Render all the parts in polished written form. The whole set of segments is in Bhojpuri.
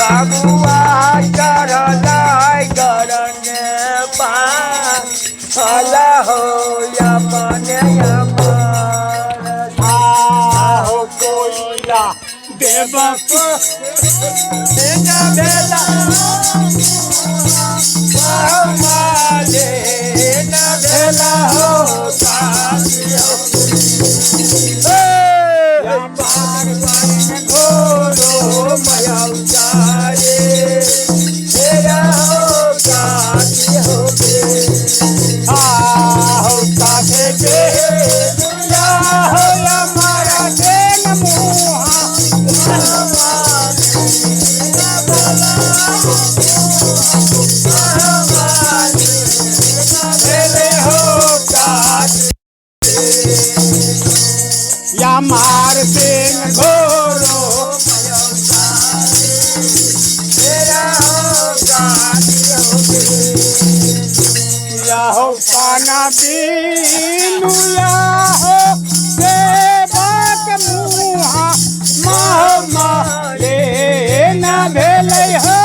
बाबुआ चढ़लाई करने पाला हो अपने हो कोयला देव बेला माले न बेला हो घोरो मया उचारे तेरा हो काटी हो काटे के दुनिया हो हमारा देन मुहा या मार सिंह घोरो तेरा हो या हो पाना बीनू या हो देवक मुहा मामा ले न भेलै हो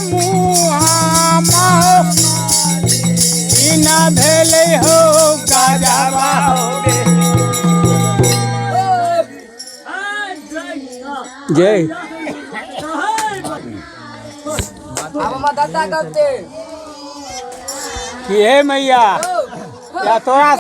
मुहा माहो न भेलै हो गाजवा जय कि हे मैया या तोरा